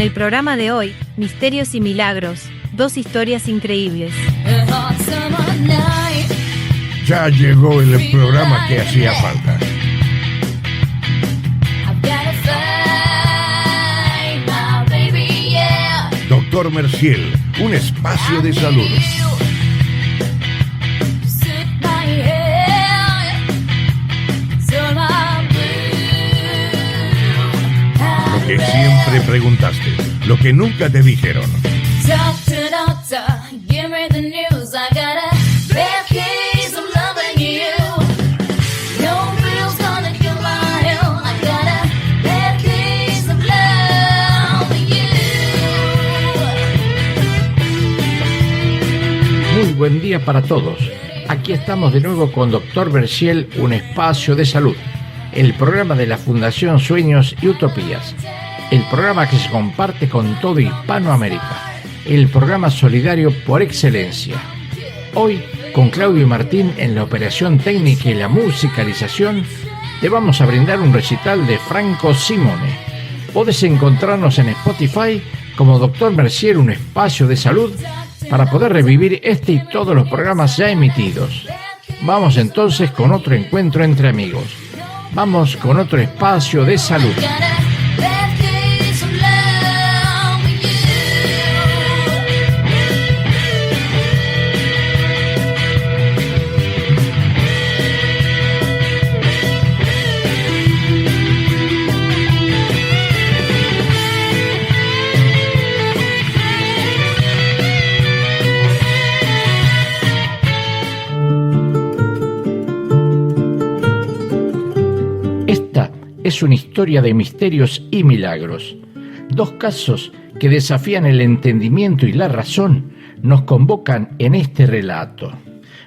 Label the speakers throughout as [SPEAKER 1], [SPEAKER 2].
[SPEAKER 1] el programa de hoy, Misterios y Milagros, dos historias increíbles.
[SPEAKER 2] Ya llegó el programa que hacía falta. Doctor Merciel, un espacio de salud. Lo que siempre preguntaste, lo que nunca te dijeron.
[SPEAKER 3] Muy buen día para todos. Aquí estamos de nuevo con Doctor Merciel, un espacio de salud. El programa de la Fundación Sueños y Utopías. El programa que se comparte con todo Hispanoamérica. El programa solidario por excelencia. Hoy, con Claudio y Martín en la operación técnica y la musicalización, te vamos a brindar un recital de Franco Simone. Podés encontrarnos en Spotify como Doctor Merciel, un espacio de salud, para poder revivir este y todos los programas ya emitidos. Vamos entonces con otro encuentro entre amigos. Vamos con otro espacio de salud. Es una historia de misterios y milagros. Dos casos que desafían el entendimiento y la razón nos convocan en este relato.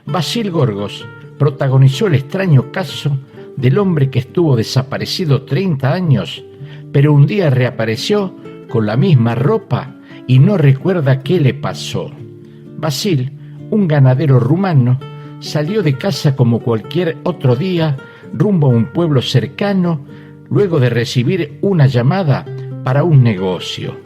[SPEAKER 3] Basil Gorgos protagonizó el extraño caso del hombre que estuvo desaparecido 30 años, pero un día reapareció con la misma ropa y no recuerda qué le pasó. Basil, un ganadero rumano, salió de casa como cualquier otro día rumbo a un pueblo cercano, luego de recibir una llamada para un negocio.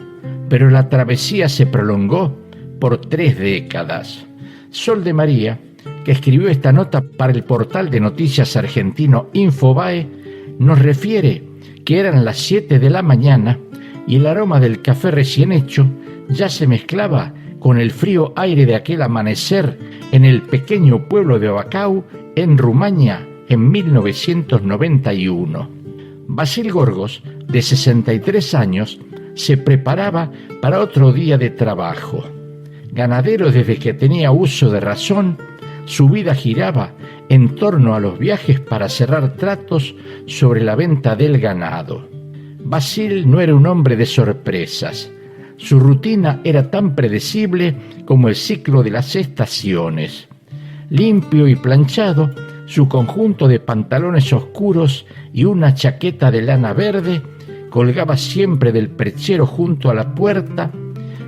[SPEAKER 3] Pero la travesía se prolongó por 3 décadas. Sol de María, que escribió esta nota para el portal de noticias argentino Infobae, nos refiere que eran las 7 de la mañana y el aroma del café recién hecho ya se mezclaba con el frío aire de aquel amanecer en el pequeño pueblo de Bacău, en Rumania, en 1991. Basil Gorgos, de 63 años, se preparaba para otro día de trabajo. Ganadero desde que tenía uso de razón, su vida giraba en torno a los viajes para cerrar tratos sobre la venta del ganado. Basil no era un hombre de sorpresas. Su rutina era tan predecible como el ciclo de las estaciones. Limpio y planchado, su conjunto de pantalones oscuros y una chaqueta de lana verde colgaba siempre del perchero junto a la puerta,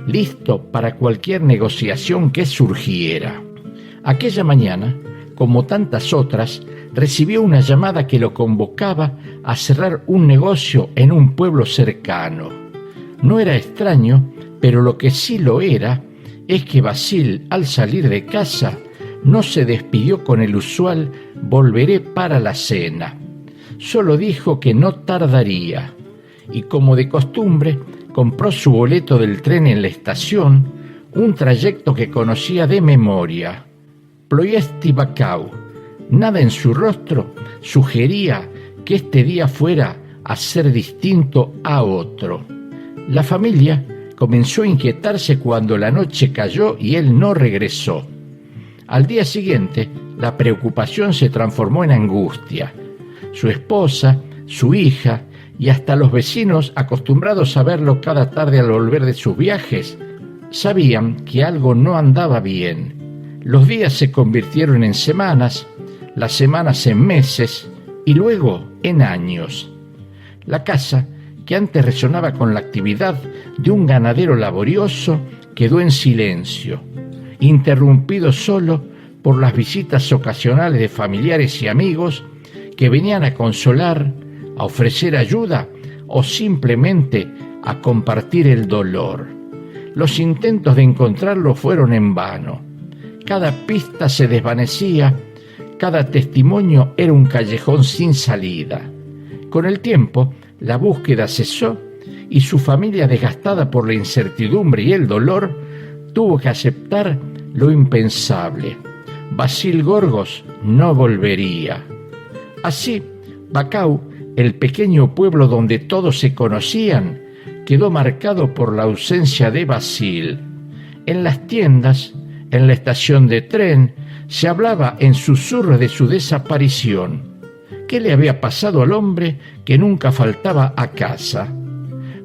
[SPEAKER 3] listo para cualquier negociación que surgiera. Aquella mañana, como tantas otras, recibió una llamada que lo convocaba a cerrar un negocio en un pueblo cercano. No era extraño, pero lo que sí lo era es que Basil, al salir de casa, no se despidió con el usual «volveré para la cena». Solo dijo que no tardaría, y como de costumbre, compró su boleto del tren en la estación, un trayecto que conocía de memoria. Ploiesti-Bacău. Nada en su rostro sugería que este día fuera a ser distinto a otro. La familia comenzó a inquietarse cuando la noche cayó y él no regresó. Al día siguiente, la preocupación se transformó en angustia. Su esposa, su hija y hasta los vecinos, acostumbrados a verlo cada tarde al volver de sus viajes, sabían que algo no andaba bien. Los días se convirtieron en semanas, las semanas en meses y luego en años. La casa, que antes resonaba con la actividad de un ganadero laborioso, quedó en silencio, interrumpido solo por las visitas ocasionales de familiares y amigos que venían a consolar, a ofrecer ayuda o simplemente a compartir el dolor. Los intentos de encontrarlo fueron en vano. Cada pista se desvanecía, cada testimonio era un callejón sin salida. Con el tiempo, la búsqueda cesó y su familia, desgastada por la incertidumbre y el dolor, tuvo que aceptar lo impensable. Basil Gorgos no volvería. Así, Bacău, el pequeño pueblo donde todos se conocían, quedó marcado por la ausencia de Basil. En las tiendas, en la estación de tren, se hablaba en susurros de su desaparición. ¿Qué le había pasado al hombre que nunca faltaba a casa?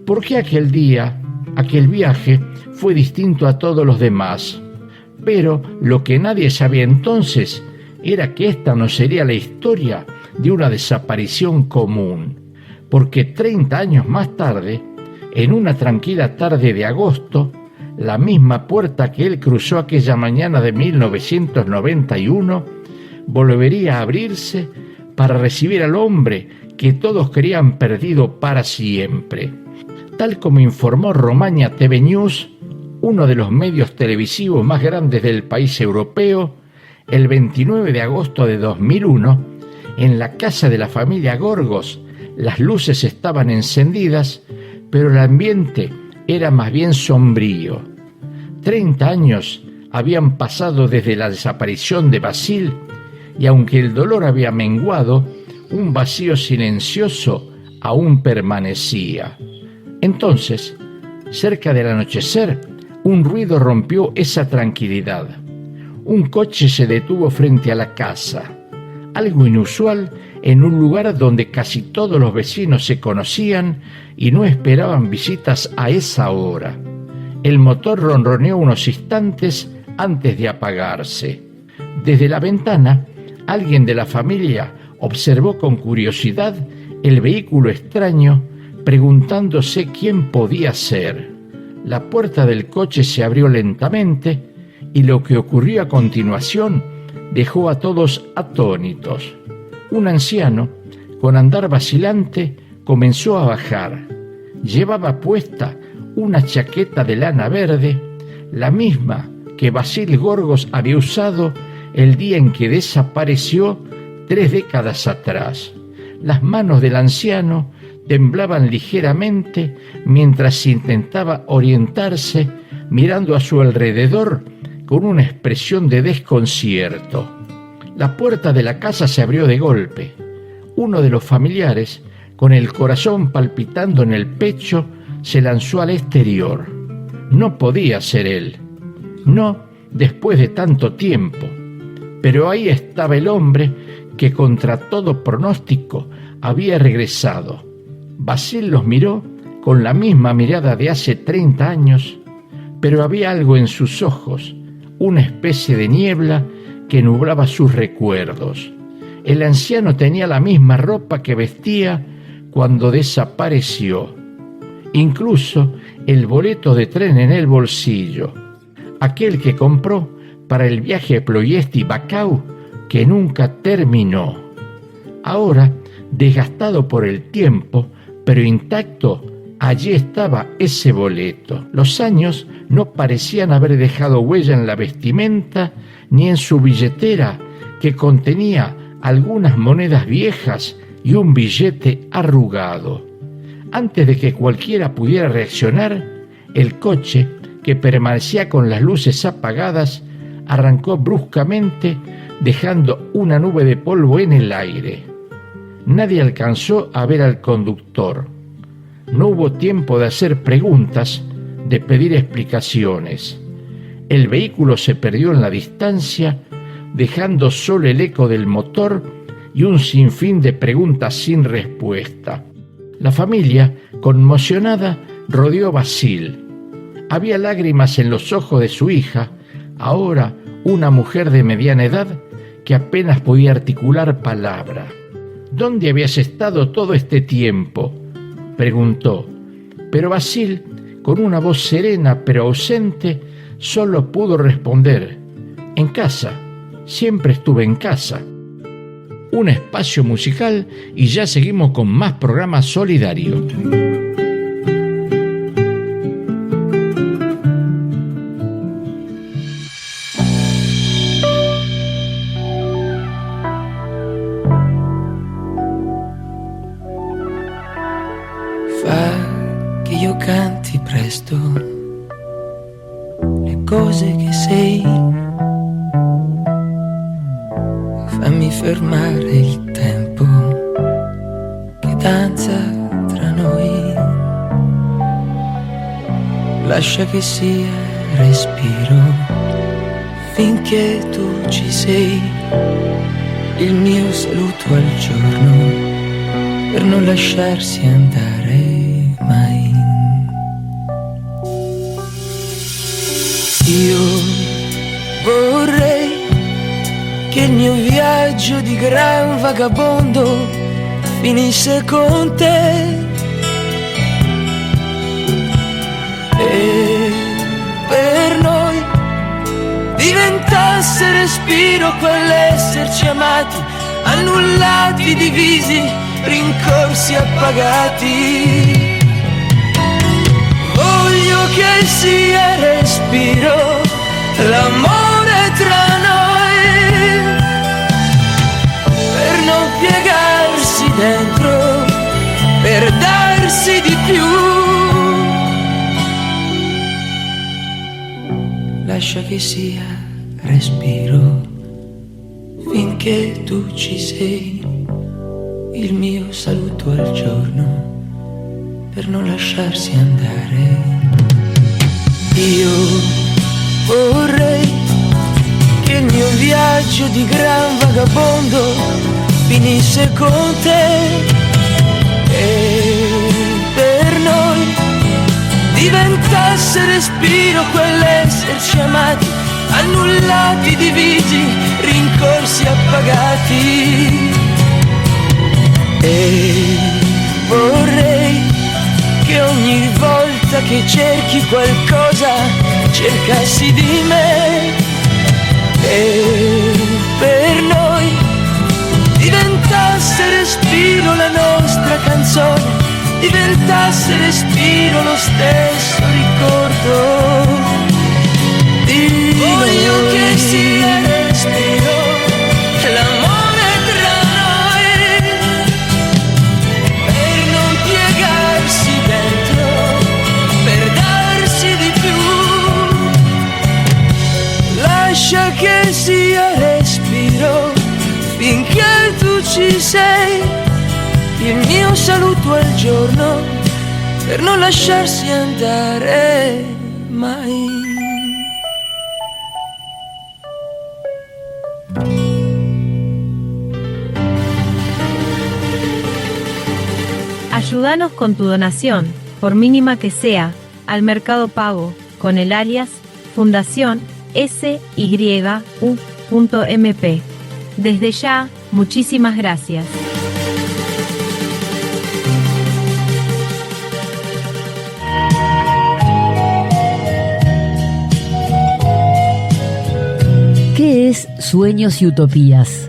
[SPEAKER 3] ¿Por qué aquel día, aquel viaje, fue distinto a todos los demás? Pero lo que nadie sabía entonces era que esta no sería la historia de una desaparición común, porque 30 años más tarde, en una tranquila tarde de agosto, la misma puerta que él cruzó aquella mañana de 1991 volvería a abrirse para recibir al hombre que todos creían perdido para siempre. Tal como informó Romaña TV News, uno de los medios televisivos más grandes del país europeo, el 29 de agosto de 2001, en la casa de la familia Gorgos, las luces estaban encendidas, pero el ambiente era más bien sombrío. 30 años habían pasado desde la desaparición de Basil, y aunque el dolor había menguado, un vacío silencioso aún permanecía. Entonces, cerca del anochecer, un ruido rompió esa tranquilidad. Un coche se detuvo frente a la casa, algo inusual en un lugar donde casi todos los vecinos se conocían y no esperaban visitas a esa hora. El motor ronroneó unos instantes antes de apagarse. Desde la ventana, alguien de la familia observó con curiosidad el vehículo extraño, preguntándose quién podía ser. La puerta del coche se abrió lentamente y lo que ocurrió a continuación dejó a todos atónitos. Un anciano, con andar vacilante, comenzó a bajar. Llevaba puesta una chaqueta de lana verde, la misma que Basil Gorgos había usado el día en que desapareció 3 décadas atrás. Las manos del anciano temblaban ligeramente mientras intentaba orientarse, mirando a su alrededor con una expresión de desconcierto. La puerta de la casa se abrió de golpe. Uno de los familiares, con el corazón palpitando en el pecho, se lanzó al exterior. No podía ser él. No después de tanto tiempo. Pero ahí estaba el hombre que contra todo pronóstico había regresado. Basil los miró con la misma mirada de hace 30 años, pero había algo en sus ojos, una especie de niebla que nublaba sus recuerdos. El anciano tenía la misma ropa que vestía cuando desapareció, incluso el boleto de tren en el bolsillo, aquel que compró para el viaje a Ploiesti-Bacău que nunca terminó. Ahora, desgastado por el tiempo, pero intacto, allí estaba ese boleto. Los años no parecían haber dejado huella en la vestimenta ni en su billetera, que contenía algunas monedas viejas y un billete arrugado. Antes de que cualquiera pudiera reaccionar, el coche, que permanecía con las luces apagadas, arrancó bruscamente, dejando una nube de polvo en el aire. Nadie alcanzó a ver al conductor. No hubo tiempo de hacer preguntas, de pedir explicaciones. El vehículo se perdió en la distancia, dejando solo el eco del motor y un sinfín de preguntas sin respuesta. La familia, conmocionada, rodeó a Basil. Había lágrimas en los ojos de su hija, ahora una mujer de mediana edad que apenas podía articular palabra. ¿Dónde habías estado todo este tiempo?, preguntó, pero Basil, con una voz serena pero ausente, solo pudo responder: en casa, siempre estuve en casa. Un espacio musical y ya seguimos con más programa solidario.
[SPEAKER 4] fammi fermare il tempo che danza tra noi, lascia che sia respiro finché tu ci sei, il mio saluto al giorno per non lasciarsi andare mai. Io vorrei che il mio viaggio di gran vagabondo finisse con te e per noi diventasse respiro quell'esserci amati, annullati, divisi, rincorsi, appagati. Voglio che sia respiro l'amore tra noi, per non piegarsi dentro, per darsi di più. Lascia che sia respiro finché tu ci sei, il mio saluto al giorno per non lasciarsi andare. Io vorrei che il mio viaggio di gran vagabondo finisse con te e per noi diventasse respiro quell'esserci amati, annullati, divisi, rincorsi, appagati. E vorrei che ogni volta che cerchi qualcosa cercassi di me e per noi diventasse respiro la nostra canzone, diventasse respiro lo stesso ricordo di voglio noi. Che sia respiro l'amore tra noi, per non piegarsi dentro, per darsi di più. Lascia che sia respiro finché tu ci sei, il mio saluto al giorno per non lasciarsi andare mai.
[SPEAKER 1] Ayúdanos con tu donación, por mínima que sea, al Mercado Pago, con el alias Fundación SYU.MP. Desde ya, muchísimas gracias.
[SPEAKER 5] ¿Qué es Sueños y Utopías?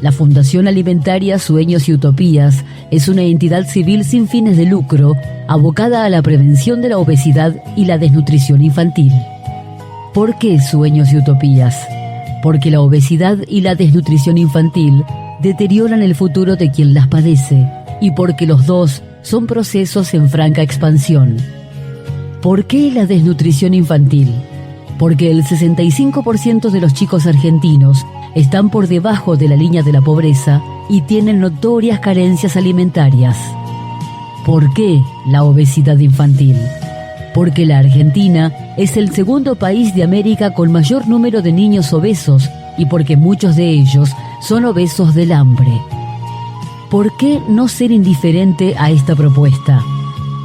[SPEAKER 5] La Fundación Alimentaria Sueños y Utopías es una entidad civil sin fines de lucro abocada a la prevención de la obesidad y la desnutrición infantil. ¿Por qué Sueños y Utopías? Porque la obesidad y la desnutrición infantil deterioran el futuro de quien las padece y porque los dos son procesos en franca expansión. ¿Por qué la desnutrición infantil? Porque el 65% de los chicos argentinos están por debajo de la línea de la pobreza y tienen notorias carencias alimentarias. ¿Por qué la obesidad infantil? Porque la Argentina es el segundo país de América con mayor número de niños obesos y porque muchos de ellos son obesos del hambre. ¿Por qué no ser indiferente a esta propuesta?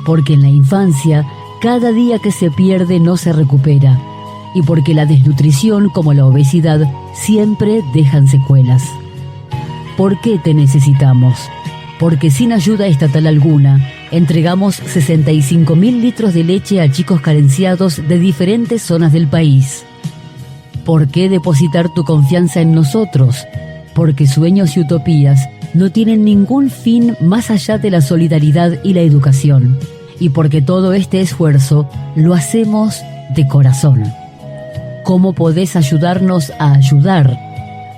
[SPEAKER 5] Porque en la infancia, cada día que se pierde no se recupera. Y porque la desnutrición, como la obesidad, siempre dejan secuelas. ¿Por qué te necesitamos? Porque sin ayuda estatal alguna, entregamos 65.000 litros de leche a chicos carenciados de diferentes zonas del país. ¿Por qué depositar tu confianza en nosotros? Porque Sueños y Utopías no tienen ningún fin más allá de la solidaridad y la educación. Y porque todo este esfuerzo lo hacemos de corazón. ¿Cómo podés ayudarnos a ayudar?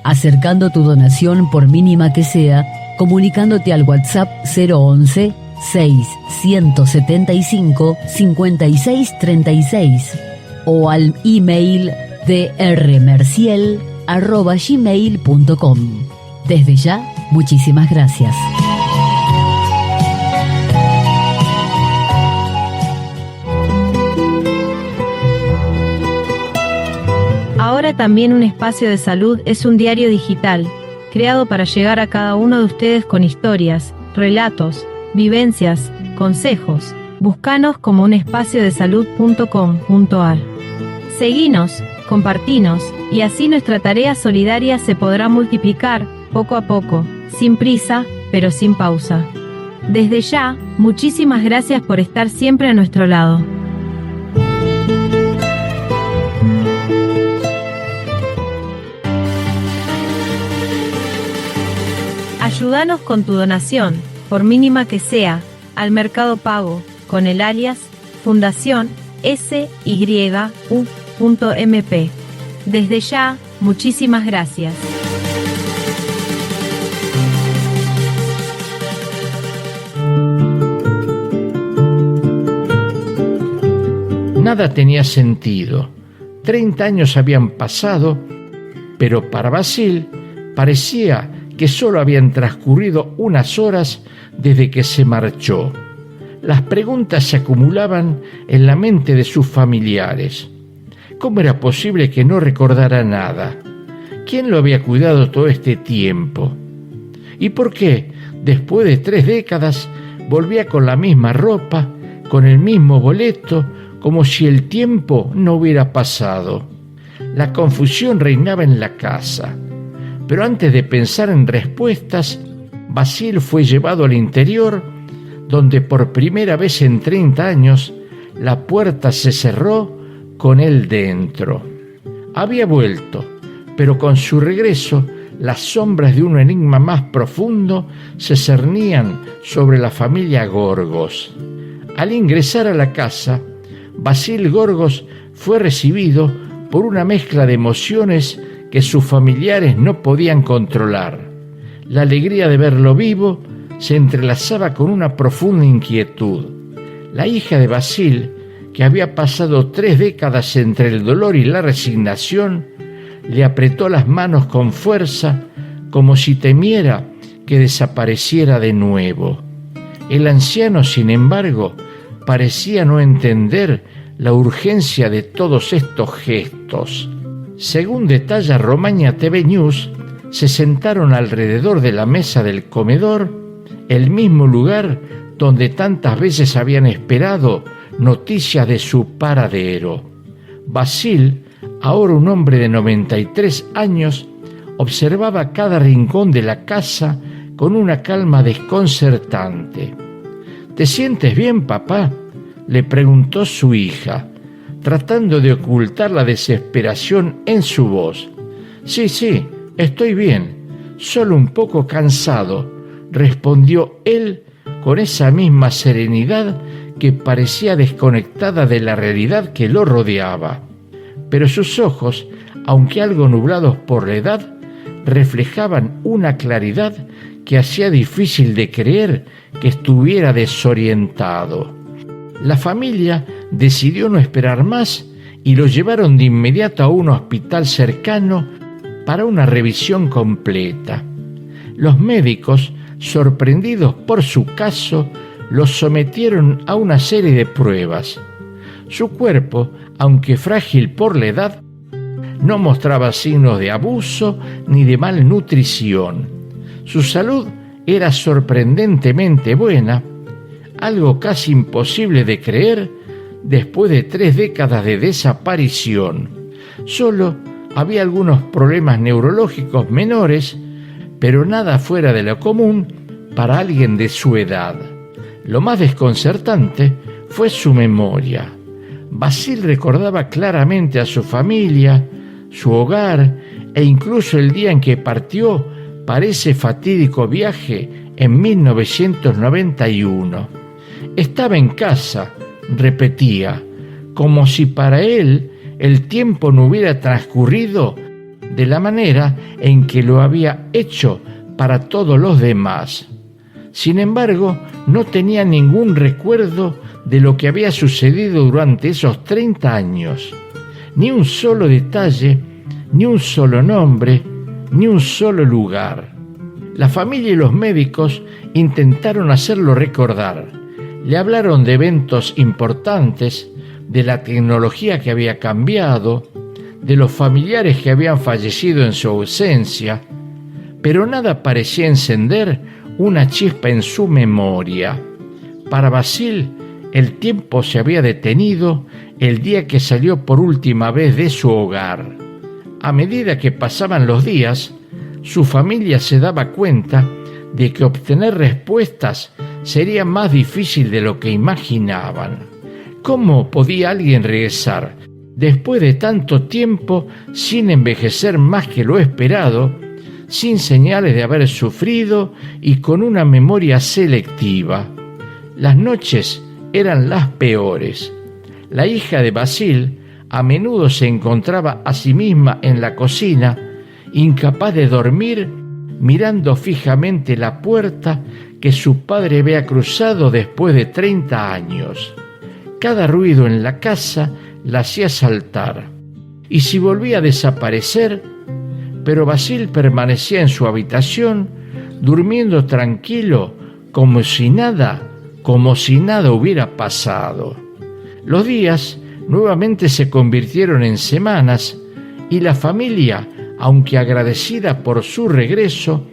[SPEAKER 5] Acercando tu donación, por mínima que sea, comunicándote al WhatsApp 011 675 5636 o al email drmerciel@gmail.com. Desde ya, muchísimas gracias.
[SPEAKER 1] Ahora también un espacio de salud es un diario digital, creado para llegar a cada uno de ustedes con historias, relatos, vivencias, consejos. Búscanos como unespacio-de-salud.com.ar. Seguinos, compartinos, y así nuestra tarea solidaria se podrá multiplicar, poco a poco, sin prisa, pero sin pausa. Desde ya, muchísimas gracias por estar siempre a nuestro lado. Ayúdanos con tu donación, por mínima que sea, al Mercado Pago, con el alias Fundación SYU.MP. Desde ya, muchísimas gracias.
[SPEAKER 3] Nada tenía sentido. 30 años habían pasado, pero para Basil parecía que solo habían transcurrido unas horas desde que se marchó. Las preguntas se acumulaban en la mente de sus familiares. ¿Cómo era posible que no recordara nada? ¿Quién lo había cuidado todo este tiempo? ¿Y por qué, después de 3 décadas, volvía con la misma ropa, con el mismo boleto, como si el tiempo no hubiera pasado? La confusión reinaba en la casa. Pero antes de pensar en respuestas, Basil fue llevado al interior, donde por primera vez en 30 años la puerta se cerró con él dentro. Había vuelto, pero con su regreso las sombras de un enigma más profundo se cernían sobre la familia Gorgos. Al ingresar a la casa, Basil Gorgos fue recibido por una mezcla de emociones que sus familiares no podían controlar. La alegría de verlo vivo se entrelazaba con una profunda inquietud. La hija de Basil, que había pasado 3 décadas entre el dolor y la resignación, le apretó las manos con fuerza, como si temiera que desapareciera de nuevo. El anciano, sin embargo, parecía no entender la urgencia de todos estos gestos. Según detalla Romaña TV News, se sentaron alrededor de la mesa del comedor, el mismo lugar donde tantas veces habían esperado noticias de su paradero. Basil, ahora un hombre de 93 años, observaba cada rincón de la casa con una calma desconcertante. ¿Te sientes bien, papá?, le preguntó su hija, tratando de ocultar la desesperación en su voz. Sí, estoy bien, solo un poco cansado, respondió él con esa misma serenidad que parecía desconectada de la realidad que lo rodeaba. Pero sus ojos, aunque algo nublados por la edad, reflejaban una claridad que hacía difícil de creer que estuviera desorientado. La familia decidió no esperar más y lo llevaron de inmediato a un hospital cercano para una revisión completa. Los médicos, sorprendidos por su caso, lo sometieron a una serie de pruebas. Su cuerpo, aunque frágil por la edad, no mostraba signos de abuso ni de malnutrición. Su salud era sorprendentemente buena, algo casi imposible de creer después de 3 décadas de desaparición. Solo había algunos problemas neurológicos menores, pero nada fuera de lo común para alguien de su edad. Lo más desconcertante fue su memoria. Basil recordaba claramente a su familia, su hogar e incluso el día en que partió para ese fatídico viaje en 1991. Estaba en casa, repetía, como si para él el tiempo no hubiera transcurrido de la manera en que lo había hecho para todos los demás. Sin embargo, no tenía ningún recuerdo de lo que había sucedido durante esos 30 años. Ni un solo detalle, ni un solo nombre, ni un solo lugar. La familia y los médicos intentaron hacerlo recordar. Le hablaron de eventos importantes, de la tecnología que había cambiado, de los familiares que habían fallecido en su ausencia, pero nada parecía encender una chispa en su memoria. Para Basil, el tiempo se había detenido el día que salió por última vez de su hogar. A medida que pasaban los días, su familia se daba cuenta de que obtener respuestas sería más difícil de lo que imaginaban. ¿Cómo podía alguien regresar después de tanto tiempo sin envejecer más que lo esperado, sin señales de haber sufrido y con una memoria selectiva? Las noches eran las peores. La hija de Basil a menudo se encontraba a sí misma en la cocina, incapaz de dormir, mirando fijamente la puerta que su padre había cruzado después de 30 años. Cada ruido en la casa la hacía saltar, y si volvía a desaparecer, pero Basil permanecía en su habitación, durmiendo tranquilo, como si nada hubiera pasado. Los días nuevamente se convirtieron en semanas, y la familia, aunque agradecida por su regreso,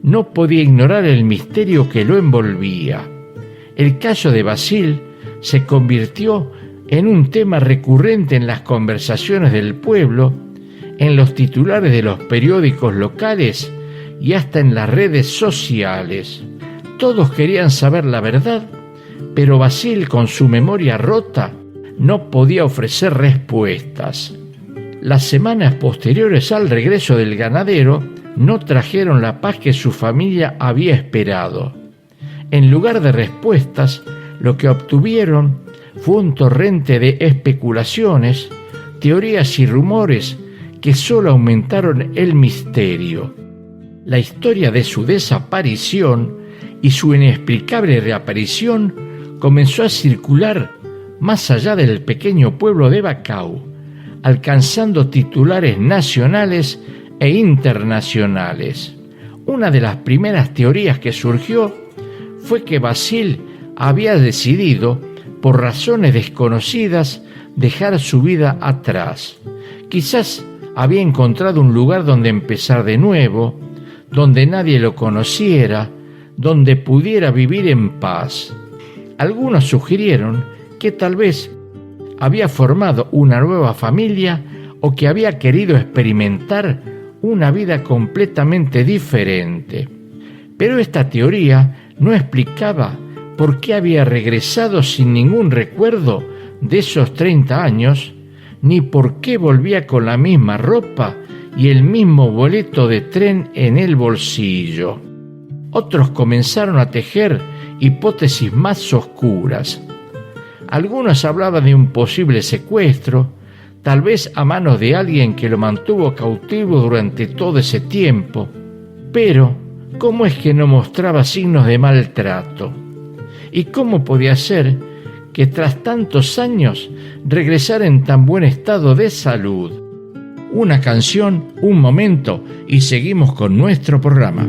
[SPEAKER 3] no podía ignorar el misterio que lo envolvía. El caso de Basil se convirtió en un tema recurrente en las conversaciones del pueblo, en los titulares de los periódicos locales y hasta en las redes sociales. Todos querían saber la verdad, pero Basil, con su memoria rota, no podía ofrecer respuestas. Las semanas posteriores al regreso del ganadero no trajeron la paz que su familia había esperado. En lugar de respuestas, lo que obtuvieron fue un torrente de especulaciones, teorías y rumores que solo aumentaron el misterio. La historia de su desaparición y su inexplicable reaparición comenzó a circular más allá del pequeño pueblo de Bacău, alcanzando titulares nacionales e internacionales. Una de las primeras teorías que surgió fue que Basil había decidido, por razones desconocidas, dejar su vida atrás. Quizás había encontrado un lugar donde empezar de nuevo, donde nadie lo conociera, donde pudiera vivir en paz. Algunos sugirieron que tal vez había formado una nueva familia o que había querido experimentar una vida completamente diferente. Pero esta teoría no explicaba por qué había regresado sin ningún recuerdo de esos 30 años, ni por qué volvía con la misma ropa y el mismo boleto de tren en el bolsillo. Otros comenzaron a tejer hipótesis más oscuras. Algunos hablaban de un posible secuestro, tal vez a manos de alguien que lo mantuvo cautivo durante todo ese tiempo. Pero, ¿cómo es que no mostraba signos de maltrato? ¿Y cómo podía ser que tras tantos años regresara en tan buen estado de salud? Una canción, un momento, y seguimos con nuestro programa.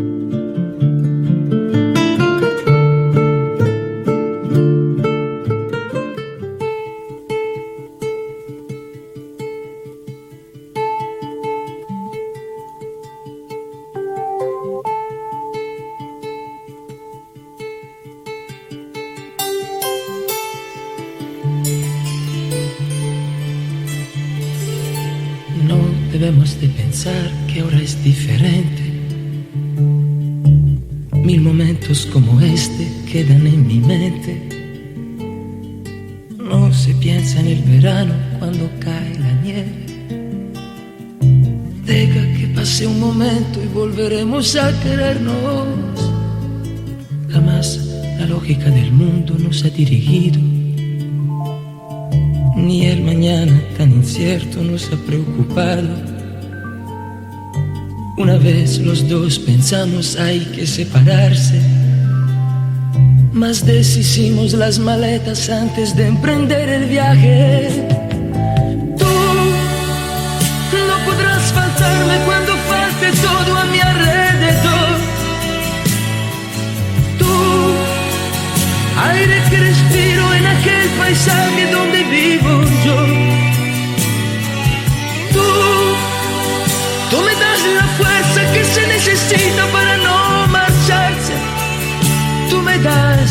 [SPEAKER 4] Debemos de pensar que ahora es diferente. 1000 momentos como este quedan en mi mente. No se piensa en el verano cuando cae la nieve. Deja que pase un momento y volveremos a querernos. Jamás la lógica del mundo nos ha dirigido, ni el mañana tan incierto nos ha preocupado. Una vez los dos pensamos hay que separarse, mas deshicimos las maletas antes de emprender el viaje. Tú no podrás faltarme cuando falte todo a mi alrededor.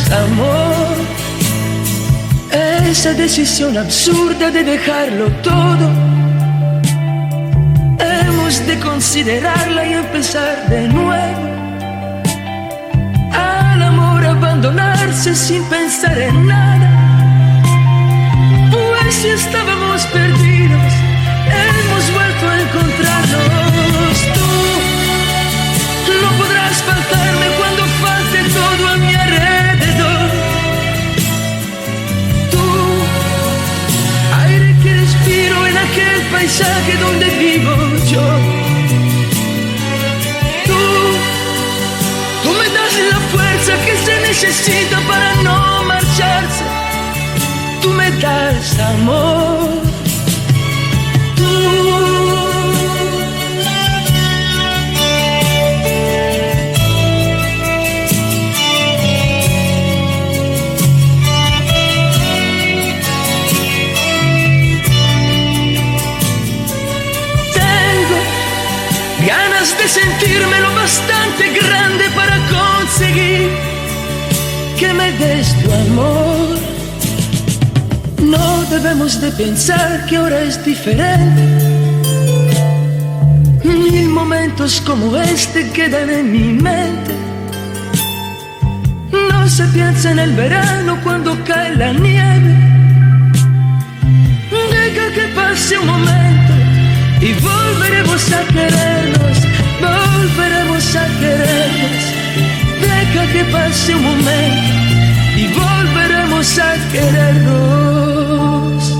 [SPEAKER 4] das amor. Esa decisión absurda de dejarlo todo, hemos de considerarla y empezar de nuevo. Al amor abandonarse sin pensar en nada, pues si estábamos perdidos, hemos vuelto a encontrarnos. Tú no podrás faltarme cuando falte todo a mi alrededor. Tú, aire que respiro en aquel paisaje donde vivo yo. Tú me das la fuerza que se necesita para no marcharse. Tú me das amor. De sentirme lo bastante grande para conseguir que me des tu amor. No debemos de pensar que ahora es diferente. Mil momentos como este quedan en mi mente. No se piensa en el verano cuando cae la nieve. Deja que pase un momento y volveremos a querernos. Volveremos a querernos. Deja que pase un momento y volveremos a querernos.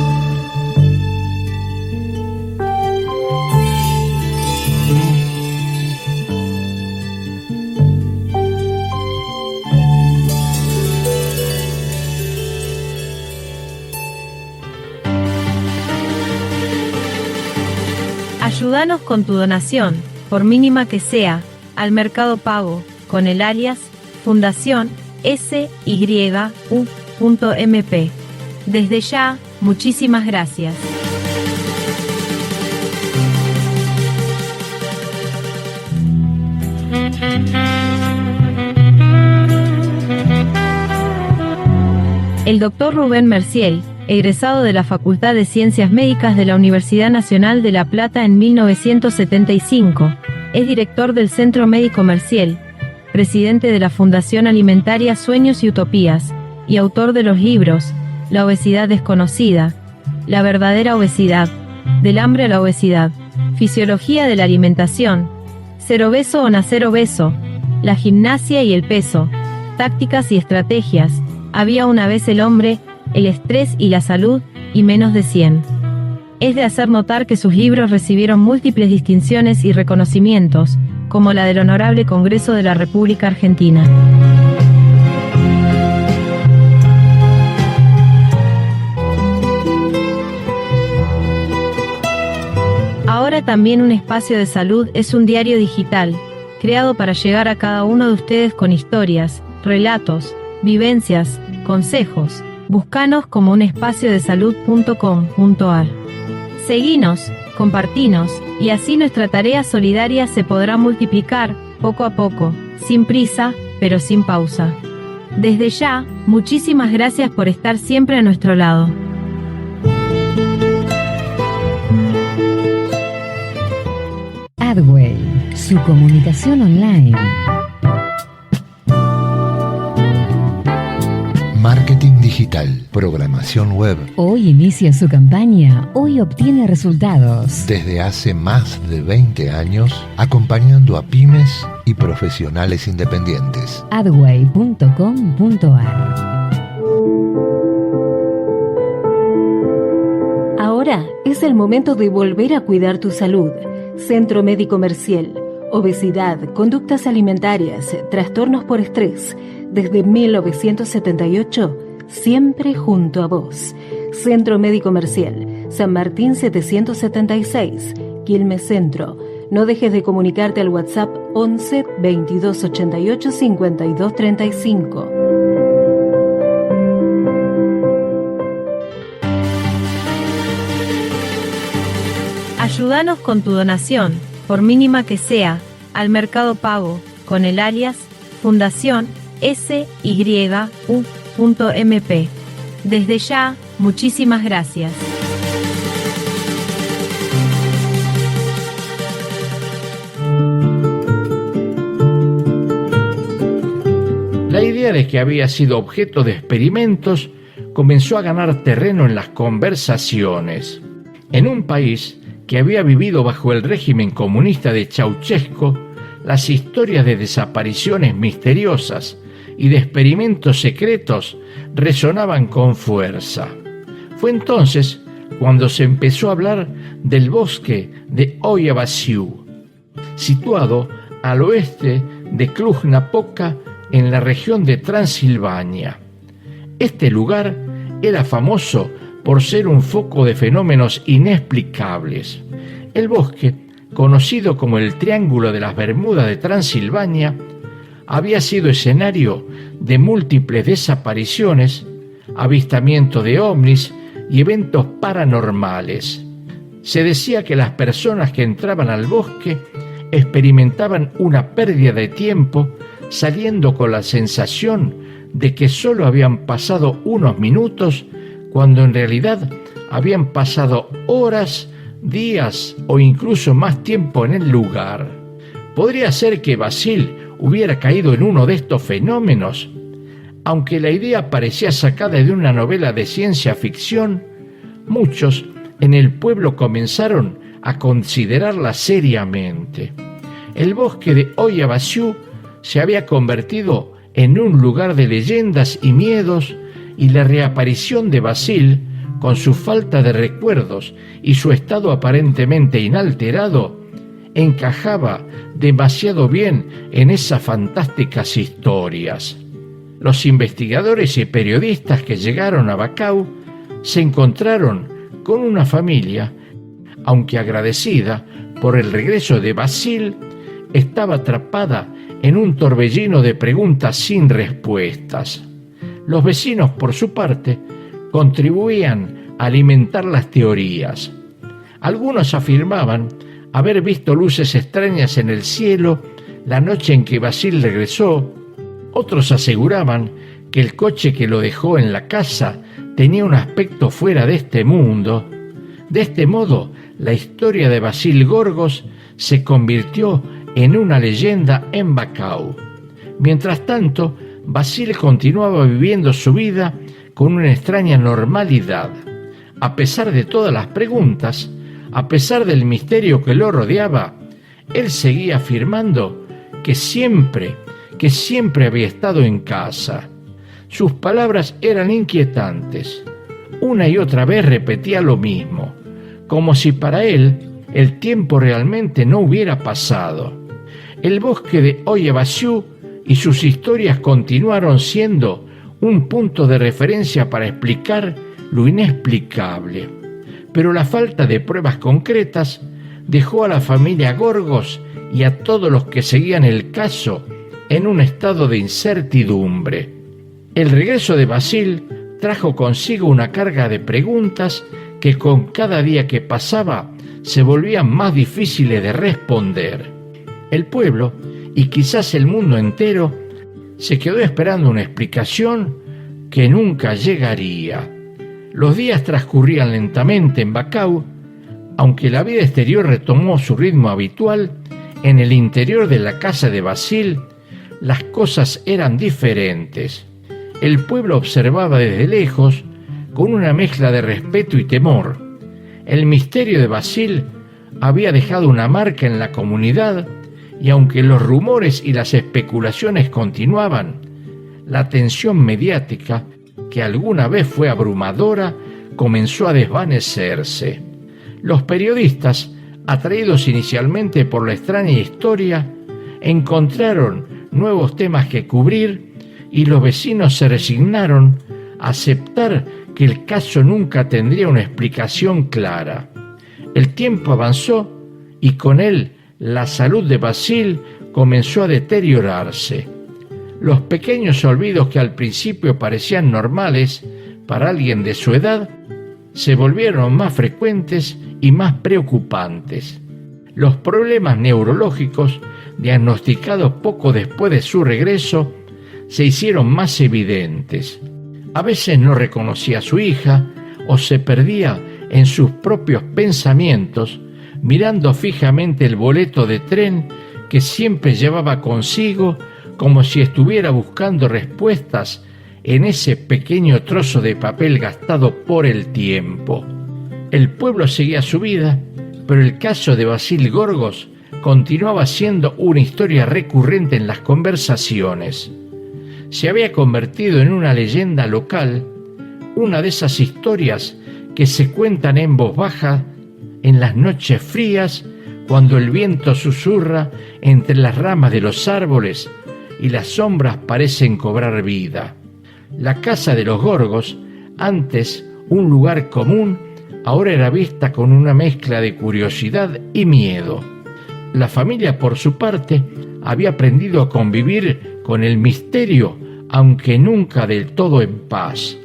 [SPEAKER 1] Ayúdanos con tu donación, por mínima que sea, al Mercado Pago, con el alias Fundación SYU.MP. Desde ya, muchísimas gracias. El doctor Rubén Merciel, egresado de la Facultad de Ciencias Médicas de la Universidad Nacional de La Plata en 1975, es director del Centro Médico Merciel, presidente de la Fundación Alimentaria Sueños y Utopías, y autor de los libros La obesidad desconocida, La verdadera obesidad, Del hambre a la obesidad, Fisiología de la alimentación, Ser obeso o nacer obeso, La gimnasia y el peso, Tácticas y estrategias, Había una vez el hombre, El estrés y la salud, y menos de 100. Es de hacer notar que sus libros recibieron múltiples distinciones y reconocimientos, como la del Honorable Congreso de la República Argentina. Ahora también un espacio de salud es un diario digital, creado para llegar a cada uno de ustedes con historias, relatos, vivencias, consejos. Búscanos como unespacio-de-salud.com.ar. Seguinos, compartinos, y así nuestra tarea solidaria se podrá multiplicar, poco a poco, sin prisa, pero sin pausa. Desde ya, muchísimas gracias por estar siempre a nuestro lado.
[SPEAKER 5] Adway, su comunicación online.
[SPEAKER 6] Marketing digital, programación web.
[SPEAKER 5] Hoy inicia su campaña, hoy obtiene resultados.
[SPEAKER 6] Desde hace más de 20 años, acompañando a pymes y profesionales independientes.
[SPEAKER 5] Adway.com.ar.
[SPEAKER 7] Ahora es el momento de volver a cuidar tu salud. Centro Médico Merciel. Obesidad, conductas alimentarias, trastornos por estrés. Desde 1978, siempre junto a vos. Centro Médico Merciel, San Martín 776, Quilmes Centro. No dejes de comunicarte al WhatsApp 11 22 88 52 35.
[SPEAKER 1] Ayúdanos con tu donación, por mínima que sea, al Mercado Pago, con el alias Fundación SYU.MP. Desde ya, muchísimas gracias.
[SPEAKER 3] La idea de que había sido objeto de experimentos comenzó a ganar terreno en las conversaciones. En un país que había vivido bajo el régimen comunista de Ceausescu, las historias de desapariciones misteriosas y de experimentos secretos resonaban con fuerza. Fue entonces cuando se empezó a hablar del bosque de Oyabasiu, situado al oeste de Cluj-Napoca, en la región de Transilvania. Este lugar era famoso por ser un foco de fenómenos inexplicables. El bosque, conocido como el Triángulo de las Bermudas de Transilvania, había sido escenario de múltiples desapariciones, avistamiento de ovnis y eventos paranormales. Se decía que las personas que entraban al bosque experimentaban una pérdida de tiempo, saliendo con la sensación de que solo habían pasado unos minutos, cuando en realidad habían pasado horas, días o incluso más tiempo en el lugar. Podría ser que Basil hubiera caído en uno de estos fenómenos. Aunque la idea parecía sacada de una novela de ciencia ficción, muchos en el pueblo comenzaron a considerarla seriamente. El bosque de Oyabasiu se había convertido en un lugar de leyendas y miedos, y la reaparición de Basil, con su falta de recuerdos y su estado aparentemente inalterado, encajaba demasiado bien en esas fantásticas historias. Los investigadores y periodistas que llegaron a Bacău se encontraron con una familia, aunque agradecida por el regreso de Basil, estaba atrapada en un torbellino de preguntas sin respuestas. Los vecinos, por su parte, contribuían a alimentar las teorías. Algunos afirmaban haber visto luces extrañas en el cielo la noche en que Basil regresó. Otros aseguraban que el coche que lo dejó en la casa tenía un aspecto fuera de este mundo. De este modo, la historia de Basil Gorgos se convirtió en una leyenda en Bacău. Mientras tanto, Basil continuaba viviendo su vida con una extraña normalidad. A pesar de todas las preguntas, a pesar del misterio que lo rodeaba, él seguía afirmando que siempre había estado en casa. Sus palabras eran inquietantes. Una y otra vez repetía lo mismo, como si para él el tiempo realmente no hubiera pasado. El bosque de Oyabasiu y sus historias continuaron siendo un punto de referencia para explicar lo inexplicable. Pero la falta de pruebas concretas dejó a la familia Gorgos y a todos los que seguían el caso en un estado de incertidumbre. El regreso de Basil trajo consigo una carga de preguntas que con cada día que pasaba se volvían más difíciles de responder. El pueblo, y quizás el mundo entero, se quedó esperando una explicación que nunca llegaría. Los días transcurrían lentamente en Bacău, aunque la vida exterior retomó su ritmo habitual. En el interior de la casa de Basil, las cosas eran diferentes. El pueblo observaba desde lejos, con una mezcla de respeto y temor. El misterio de Basil había dejado una marca en la comunidad, y aunque los rumores y las especulaciones continuaban, la tensión mediática, que alguna vez fue abrumadora, comenzó a desvanecerse. Los periodistas, atraídos inicialmente por la extraña historia, encontraron nuevos temas que cubrir, y los vecinos se resignaron a aceptar que el caso nunca tendría una explicación clara. El tiempo avanzó y con él la salud de Basil comenzó a deteriorarse. Los pequeños olvidos que al principio parecían normales para alguien de su edad se volvieron más frecuentes y más preocupantes. Los problemas neurológicos, diagnosticados poco después de su regreso, se hicieron más evidentes. A veces no reconocía a su hija o se perdía en sus propios pensamientos, mirando fijamente el boleto de tren que siempre llevaba consigo, como si estuviera buscando respuestas en ese pequeño trozo de papel gastado por el tiempo. El pueblo seguía su vida, pero el caso de Basil Gorgos continuaba siendo una historia recurrente en las conversaciones. Se había convertido en una leyenda local, una de esas historias que se cuentan en voz baja en las noches frías, cuando el viento susurra entre las ramas de los árboles y las sombras parecen cobrar vida. La casa de los Gorgos, antes un lugar común, ahora era vista con una mezcla de curiosidad y miedo. La familia, por su parte, había aprendido a convivir con el misterio, aunque nunca del todo en paz.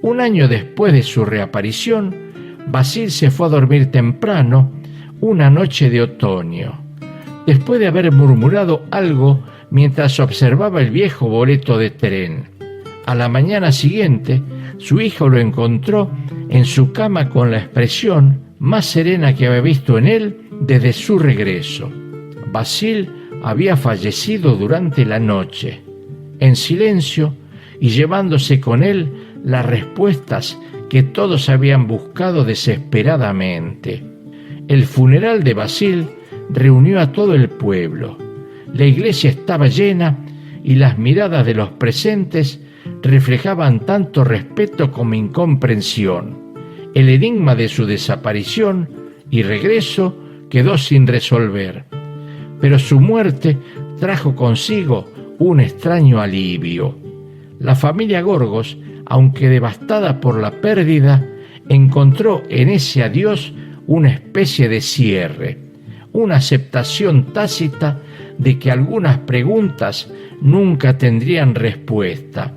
[SPEAKER 3] Un año después de su reaparición, Basil se fue a dormir temprano, una noche de otoño, después de haber murmurado algo mientras observaba el viejo boleto de tren. A la mañana siguiente, su hijo lo encontró en su cama con la expresión más serena que había visto en él desde su regreso. Basil había fallecido durante la noche, en silencio y llevándose con él las respuestas que todos habían buscado desesperadamente. El funeral de Basil reunió a todo el pueblo. La iglesia estaba llena y las miradas de los presentes reflejaban tanto respeto como incomprensión. El enigma de su desaparición y regreso quedó sin resolver, pero su muerte trajo consigo un extraño alivio. La familia Gorgos, aunque devastada por la pérdida, encontró en ese adiós una especie de cierre, una aceptación tácita de que algunas preguntas nunca tendrían respuesta.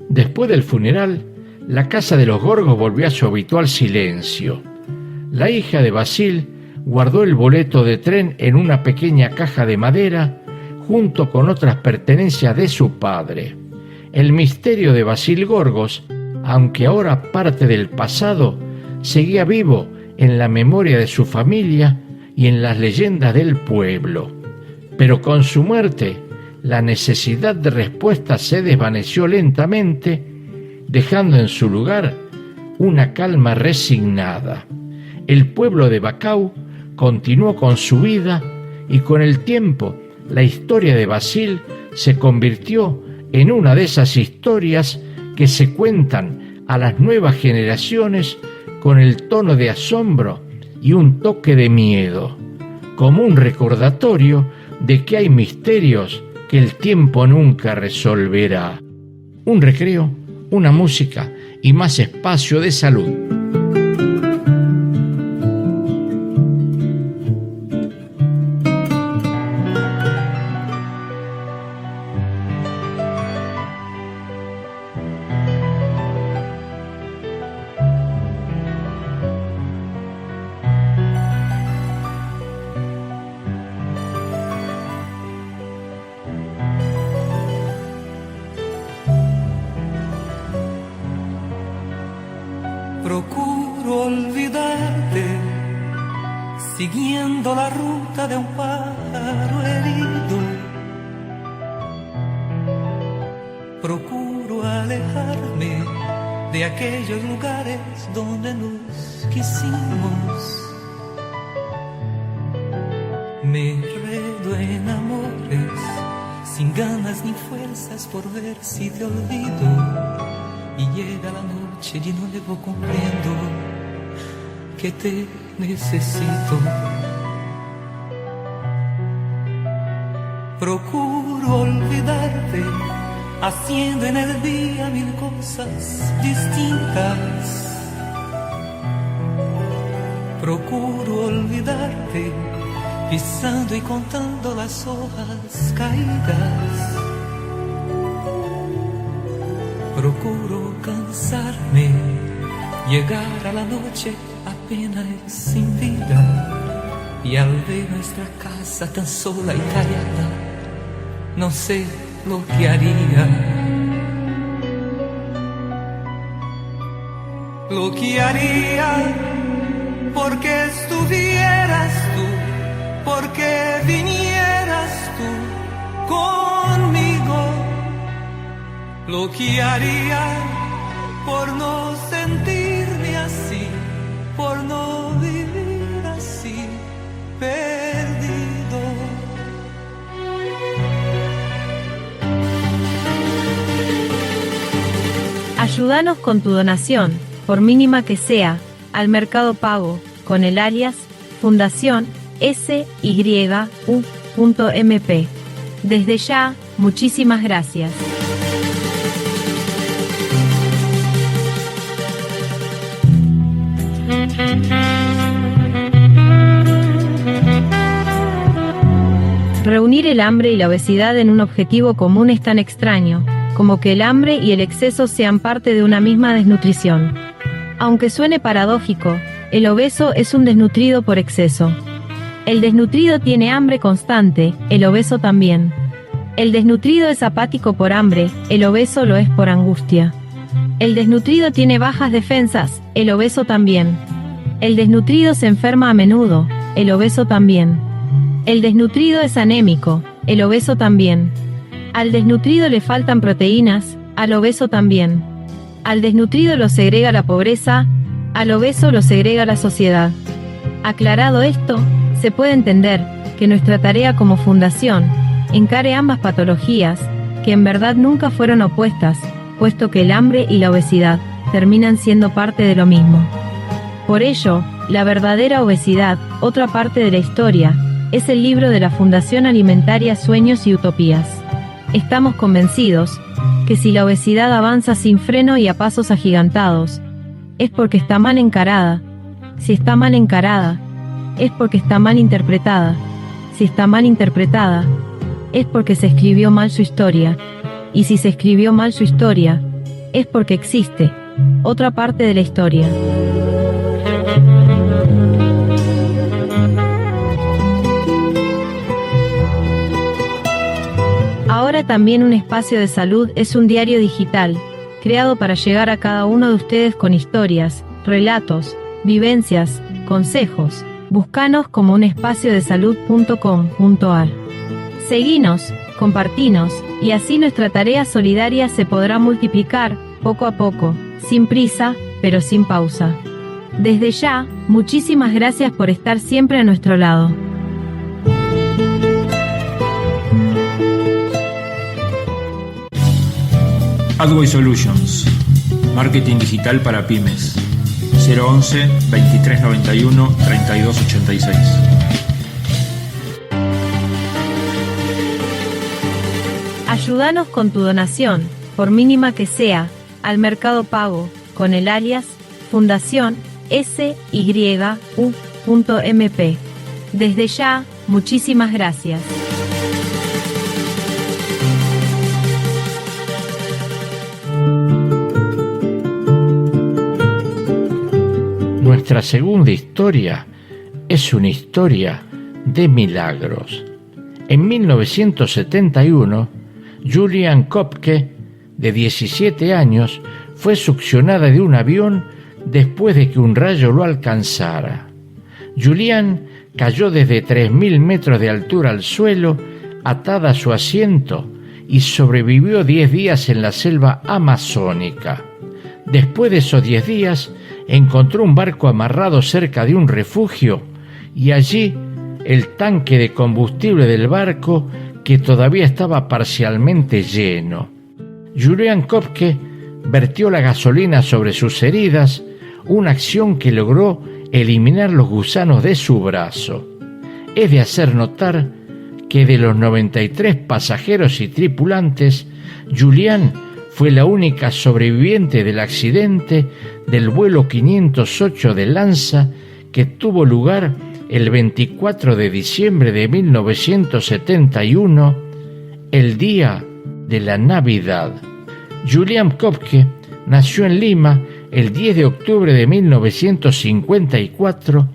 [SPEAKER 3] Después del funeral, la casa de los Gorgos volvió a su habitual silencio. La hija de Basil guardó el boleto de tren en una pequeña caja de madera junto con otras pertenencias de su padre. El misterio de Basil Gorgos, aunque ahora parte del pasado, seguía vivo en la memoria de su familia y en las leyendas del pueblo. Pero con su muerte, la necesidad de respuesta se desvaneció lentamente, dejando en su lugar una calma resignada. El pueblo de Bacău continuó con su vida y con el tiempo la historia de Basil se convirtió en una de esas historias que se cuentan a las nuevas generaciones con el tono de asombro y un toque de miedo, como un recordatorio de que hay misterios que el tiempo nunca resolverá. Un recreo, una música y más espacio de salud.
[SPEAKER 4] Procuro olvidarte, siguiendo la ruta de un pájaro herido. Procuro alejarme de aquellos lugares donde nos quisimos. Me enredo en amores, sin ganas ni fuerzas por ver si te olvido. Y llega la noche y de nuevo comprendo que te necesito. Procuro olvidarte, haciendo en el día mil cosas distintas. Procuro olvidarte, pisando y contando las hojas caídas. Procuro cansarme, llegar a la noche apenas sin vida, y al ver nuestra casa tan sola y callada, no sé lo que haría.
[SPEAKER 8] lo que haría porque estuvieras tú, porque vinieras tú conmigo, lo que haría por no sentirme así, por no vivir así, perdido.
[SPEAKER 1] Ayúdanos con tu donación, por mínima que sea, al Mercado Pago, con el alias Fundación SYU.MP. Desde ya, muchísimas gracias. Reunir el hambre y la obesidad en un objetivo común es tan extraño, como que el hambre y el exceso sean parte de una misma desnutrición. Aunque suene paradójico, el obeso es un desnutrido por exceso. El desnutrido tiene hambre constante, el obeso también. El desnutrido es apático por hambre, el obeso lo es por angustia. El desnutrido tiene bajas defensas, el obeso también. El desnutrido se enferma a menudo, el obeso también. El desnutrido es anémico, el obeso también. Al desnutrido le faltan proteínas, al obeso también. Al desnutrido lo segrega la pobreza, al obeso lo segrega la sociedad. Aclarado esto, se puede entender que nuestra tarea como fundación encare ambas patologías, que en verdad nunca fueron opuestas, puesto que el hambre y la obesidad terminan siendo parte de lo mismo. Por ello, La verdadera obesidad, otra parte de la historia, es el libro de la Fundación Alimentaria Sueños y Utopías. Estamos convencidos que si la obesidad avanza sin freno y a pasos agigantados, es porque está mal encarada. Si está mal encarada, es porque está mal interpretada. Si está mal interpretada, es porque se escribió mal su historia. Y si se escribió mal su historia, es porque existe otra parte de la historia. Ahora también Un Espacio de Salud es un diario digital, creado para llegar a cada uno de ustedes con historias, relatos, vivencias, consejos. Búscanos como unespacio-de-salud.com.ar. Seguinos, compartinos, y así nuestra tarea solidaria se podrá multiplicar, poco a poco, sin prisa, pero sin pausa. Desde ya, muchísimas gracias por estar siempre a nuestro lado.
[SPEAKER 9] AdWay Solutions, marketing digital para pymes. 011 2391 3286.
[SPEAKER 1] Ayúdanos con tu donación, por mínima que sea, al Mercado Pago, con el alias Fundación SYU.MP. Desde ya, muchísimas gracias.
[SPEAKER 3] Nuestra segunda historia es una historia de milagros. En 1971, Julian Kopke, de 17 años, fue succionada de un avión después de que un rayo lo alcanzara. Julian cayó desde 3.000 metros de altura al suelo, atada a su asiento, y sobrevivió 10 días en la selva amazónica. Después de esos 10 días, encontró un barco amarrado cerca de un refugio y allí el tanque de combustible del barco, que todavía estaba parcialmente lleno. Julian Kopke vertió la gasolina sobre sus heridas, una acción que logró eliminar los gusanos de su brazo. Es de hacer notar que de los 93 pasajeros y tripulantes, Julian fue la única sobreviviente del accidente del vuelo 508 de Lanza que tuvo lugar el 24 de diciembre de 1971, el día de la Navidad. Julian Kopke nació en Lima el 10 de octubre de 1954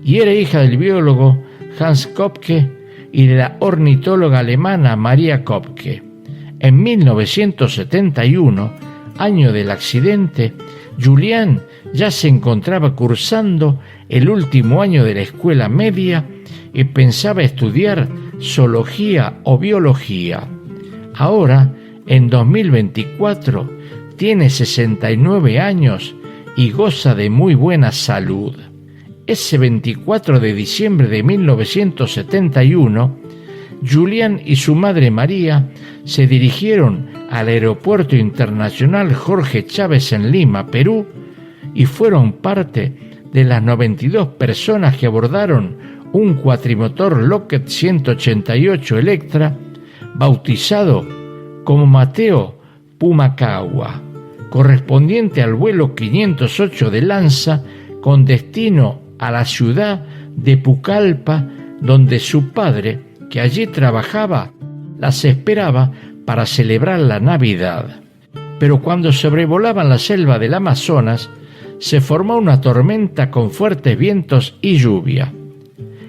[SPEAKER 3] y era hija del biólogo Hans Kopke y de la ornitóloga alemana Maria Kopke. En 1971, año del accidente, Julián ya se encontraba cursando el último año de la escuela media y pensaba estudiar zoología o biología. Ahora, en 2024, tiene 69 años y goza de muy buena salud. Ese 24 de diciembre de 1971, Julián y su madre María se dirigieron al Aeropuerto Internacional Jorge Chávez en Lima, Perú, y fueron parte de las 92 personas que abordaron un cuatrimotor Lockheed 188 Electra, bautizado como Mateo Pumacahua, correspondiente al vuelo 508 de Lanza, con destino a la ciudad de Pucallpa, donde su padre, que allí trabajaba, las esperaba para celebrar la Navidad. Pero cuando sobrevolaban la selva del Amazonas, se formó una tormenta con fuertes vientos y lluvia.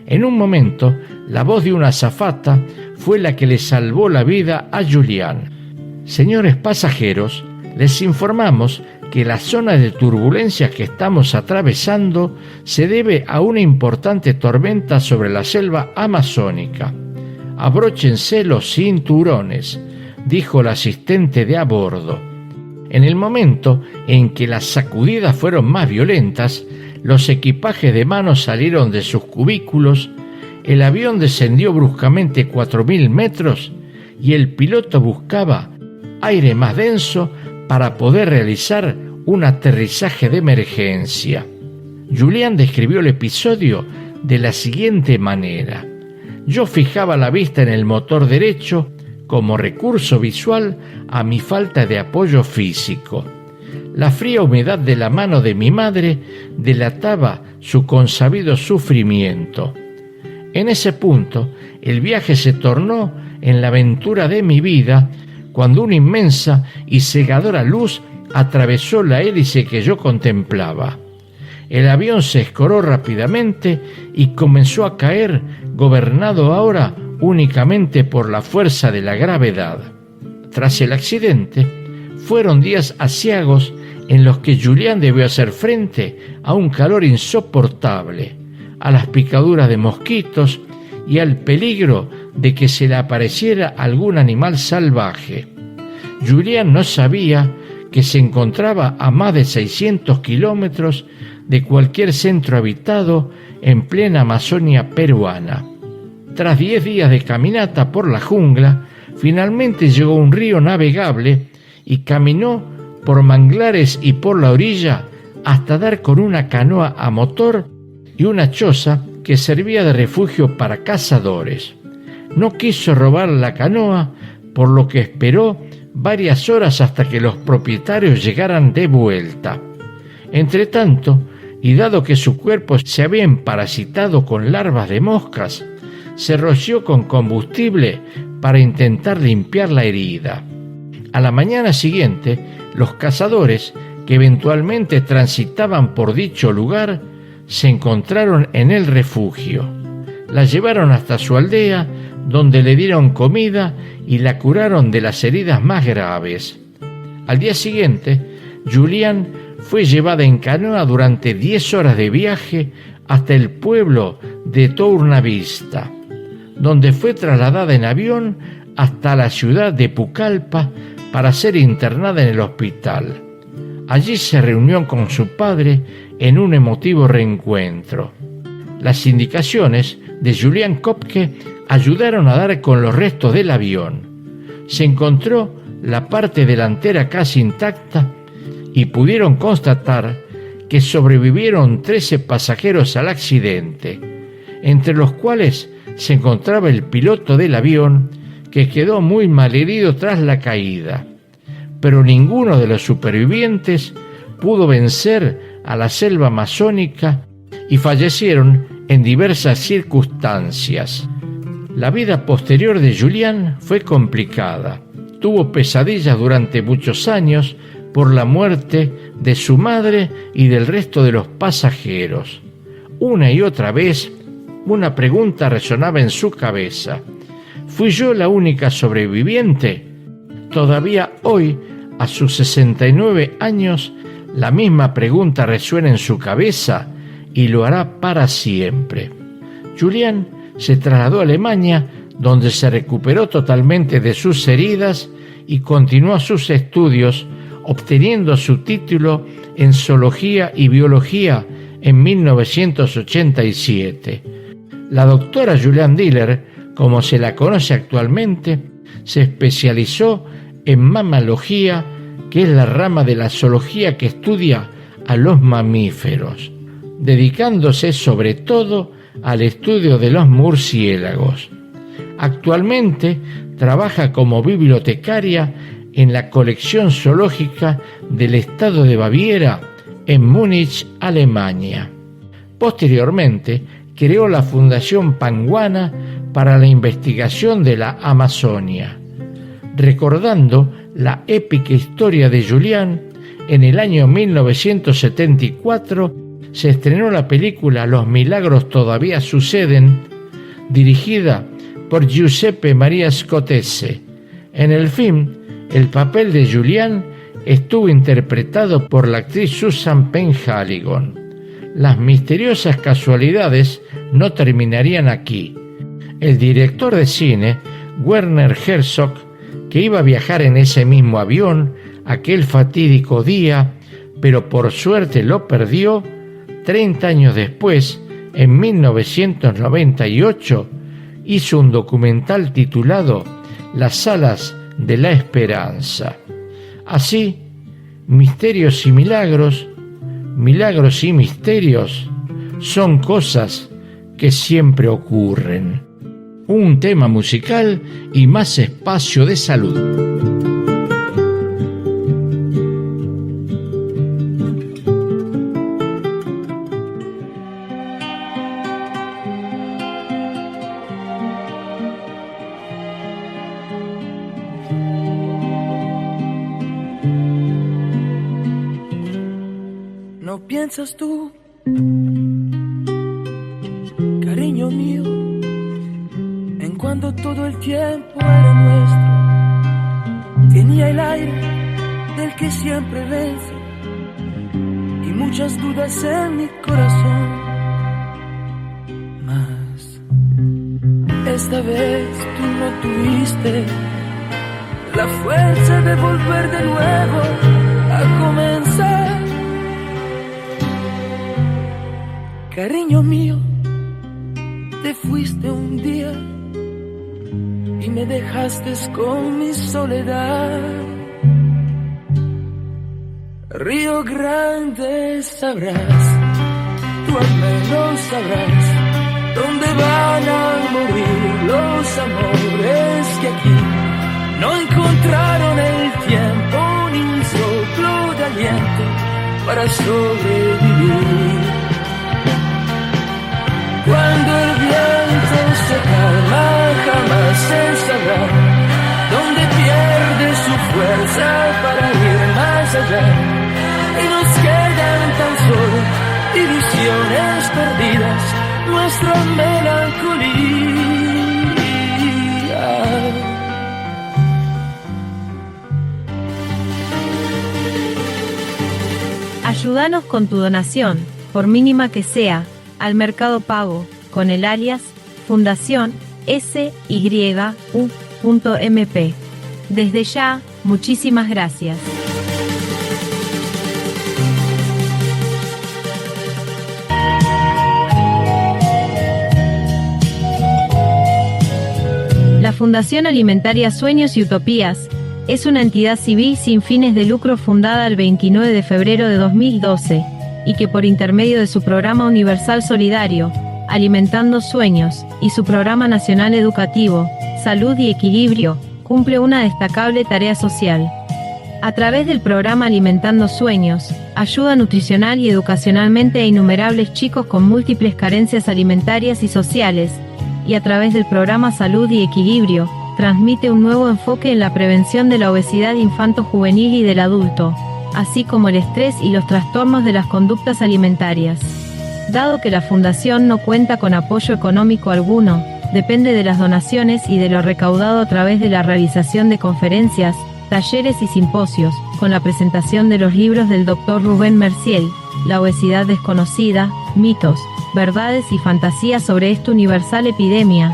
[SPEAKER 3] En un momento, la voz de una azafata fue la que le salvó la vida a Julián. Señores pasajeros, les informamos que la zona de turbulencia que estamos atravesando se debe a una importante tormenta sobre la selva amazónica. Abróchense los cinturones, dijo el asistente de a bordo. En el momento en que las sacudidas fueron más violentas, los equipajes de mano salieron de sus cubículos, el avión descendió bruscamente 4.000 metros y el piloto buscaba aire más denso para poder realizar un aterrizaje de emergencia. Julián describió el episodio de la siguiente manera: yo fijaba la vista en el motor derecho como recurso visual a mi falta de apoyo físico. La fría humedad de la mano de mi madre delataba su consabido sufrimiento. En ese punto, el viaje se tornó en la aventura de mi vida, cuando una inmensa y cegadora luz atravesó la hélice que yo contemplaba. El avión se escoró rápidamente y comenzó a caer, gobernado ahora únicamente por la fuerza de la gravedad. Tras el accidente, fueron días aciagos en los que Julián debió hacer frente a un calor insoportable, a las picaduras de mosquitos y al peligro de que se le apareciera algún animal salvaje. Julián no sabía que se encontraba a más de 600 kilómetros de cualquier centro habitado en plena Amazonia peruana. Tras 10 días de caminata por la jungla, finalmente llegó a un río navegable y caminó por manglares y por la orilla hasta dar con una canoa a motor y una choza que servía de refugio para cazadores. No quiso robar la canoa, por lo que esperó varias horas hasta que los propietarios llegaran de vuelta. Entretanto, y dado que su cuerpo se había emparasitado con larvas de moscas, se roció con combustible para intentar limpiar la herida. A la mañana siguiente, los cazadores, que eventualmente transitaban por dicho lugar, se encontraron en el refugio. La llevaron hasta su aldea, donde le dieron comida y la curaron de las heridas más graves. Al día siguiente, Julián fue llevada en canoa durante 10 horas de viaje hasta el pueblo de Tournavista, donde fue trasladada en avión hasta la ciudad de Pucallpa para ser internada en el hospital. Allí se reunió con su padre en un emotivo reencuentro. Las indicaciones de Julián Kopke ayudaron a dar con los restos del avión. Se encontró la parte delantera casi intacta y pudieron constatar que sobrevivieron 13 pasajeros al accidente, entre los cuales se encontraba el piloto del avión, que quedó muy malherido tras la caída. Pero ninguno de los supervivientes pudo vencer a la selva amazónica y fallecieron en diversas circunstancias. La vida posterior de Julián fue complicada. Tuvo pesadillas durante muchos años por la muerte de su madre y del resto de los pasajeros. Una y otra vez, una pregunta resonaba en su cabeza: ¿fui yo la única sobreviviente? Todavía hoy, a sus 69 años, La misma pregunta resuena en su cabeza y lo hará para siempre. Julián se trasladó a Alemania, donde se recuperó totalmente de sus heridas y continuó sus estudios, obteniendo su título en Zoología y Biología en 1987. La doctora Juliane Diller, como se la conoce actualmente, se especializó en mamalogía, que es la rama de la zoología que estudia a los mamíferos, dedicándose sobre todo al estudio de los murciélagos. Actualmente trabaja como bibliotecaria en la colección zoológica del estado de Baviera en Múnich, Alemania. Posteriormente creó la Fundación Panguana para la investigación de la Amazonia. Recordando la épica historia de Julián, en el año 1974 se estrenó la película Los milagros todavía suceden, dirigida por Giuseppe Maria Scotese. En el film, el papel de Julián estuvo interpretado por la actriz Susan Penhaligon. Las misteriosas casualidades no terminarían aquí. El director de cine, Werner Herzog, que iba a viajar en ese mismo avión aquel fatídico día, pero por suerte lo perdió, 30 años después, en 1998, hizo un documental titulado Las alas de la esperanza. Así, misterios y milagros, milagros y misterios son cosas que siempre ocurren. Un tema musical y más espacio de salud.
[SPEAKER 4] ¿No piensas tú, cariño mío, en cuando todo el tiempo era nuestro? Tenía el aire del que siempre vence y muchas dudas en mi corazón. Mas esta vez tú no tuviste la fuerza de volver de nuevo a comenzar. Cariño mío, te fuiste un día y me dejaste con mi soledad. Río Grande sabrás, tú al menos sabrás dónde van a morir los amores que aquí no encontraron el tiempo ni un soplo de aliento para sobrevivir. Cuando el viento se calma, jamás se sabrá dónde pierde su fuerza para ir más allá. Y nos quedan tan solo ilusiones perdidas, nuestra melancolía.
[SPEAKER 1] Ayúdanos con tu donación, por mínima que sea, al Mercado Pago, con el alias Fundación SYU.MP. Desde ya, muchísimas gracias. La Fundación Alimentaria Sueños y Utopías es una entidad civil sin fines de lucro fundada el 29 de febrero de 2012 y que por intermedio de su programa universal solidario, Alimentando Sueños, y su programa nacional educativo, Salud y Equilibrio, cumple una destacable tarea social. A través del programa Alimentando Sueños, ayuda nutricional y educacionalmente a innumerables chicos con múltiples carencias alimentarias y sociales, y a través del programa Salud y Equilibrio, transmite un nuevo enfoque en la prevención de la obesidad infanto-juvenil y del adulto, así como el estrés y los trastornos de las conductas alimentarias. Dado que la Fundación no cuenta con apoyo económico alguno, depende de las donaciones y de lo recaudado a través de la realización de conferencias, talleres y simposios, con la presentación de los libros del Dr. Rubén Merciel, La obesidad desconocida, mitos, verdades y fantasías sobre esta universal epidemia,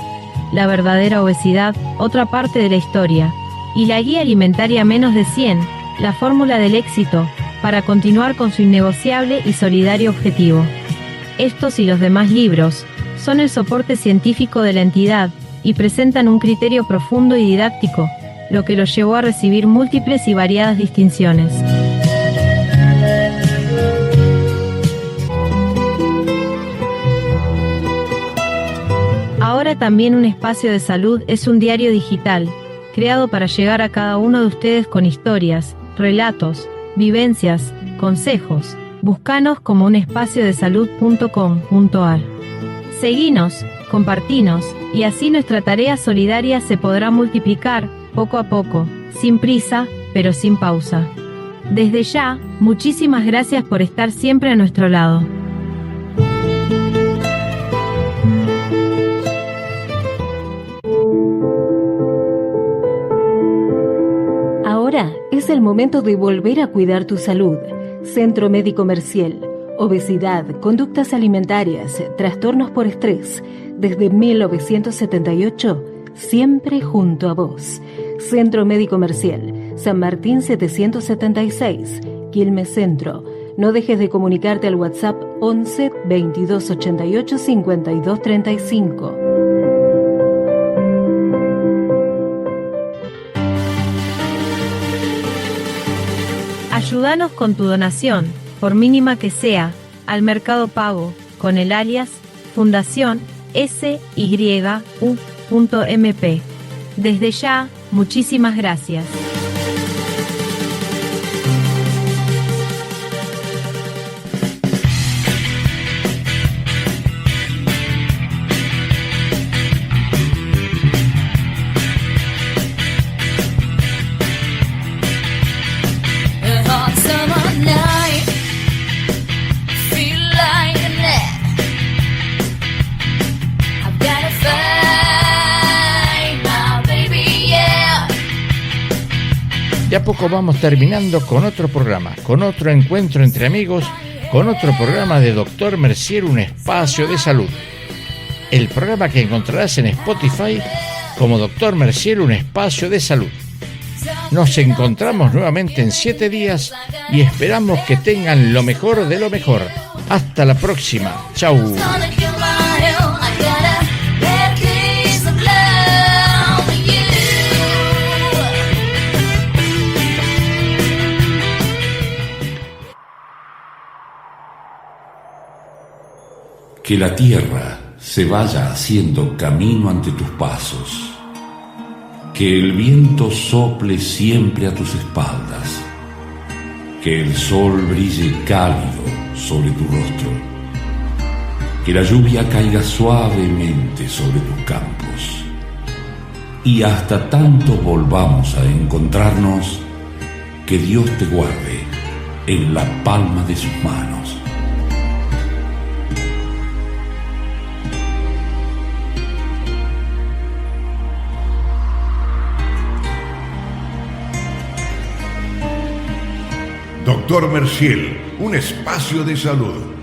[SPEAKER 1] La verdadera obesidad, otra parte de la historia, y la guía alimentaria menos de 100, la fórmula del éxito, para continuar con su innegociable y solidario objetivo. Estos y los demás libros son el soporte científico de la entidad y presentan un criterio profundo y didáctico, lo que lo llevó a recibir múltiples y variadas distinciones. Ahora también Un Espacio de Salud es un diario digital, creado para llegar a cada uno de ustedes con historias, relatos, vivencias, consejos. Búscanos como unespacio-de-salud.com.ar. Seguinos, compartinos, y así nuestra tarea solidaria se podrá multiplicar, poco a poco, sin prisa, pero sin pausa. Desde ya, muchísimas gracias por estar siempre a nuestro lado.
[SPEAKER 7] Ahora es el momento de volver a cuidar tu salud. Centro Médico Merciel. Obesidad, conductas alimentarias, trastornos por estrés. Desde 1978, siempre junto a vos. Centro Médico Merciel. San Martín 776, Quilmes Centro. No dejes de comunicarte al WhatsApp 11 22 88 52 35.
[SPEAKER 1] Ayúdanos con tu donación, por mínima que sea, al Mercado Pago, con el alias Fundación SYU.MP. Desde ya, muchísimas gracias.
[SPEAKER 3] De a poco vamos terminando con otro programa, con otro encuentro entre amigos, con otro programa de Dr. Merciel, Un Espacio de Salud. El programa que encontrarás en Spotify como Dr. Merciel, Un Espacio de Salud. Nos encontramos nuevamente en 7 días y esperamos que tengan lo mejor de lo mejor. Hasta la próxima. Chau.
[SPEAKER 10] Que la tierra se vaya haciendo camino ante tus pasos. Que el viento sople siempre a tus espaldas. Que el sol brille cálido sobre tu rostro. Que la lluvia caiga suavemente sobre tus campos. Y hasta tanto volvamos a encontrarnos, que Dios te guarde en la palma de sus manos.
[SPEAKER 2] Dr. Merciel, Un Espacio de Salud.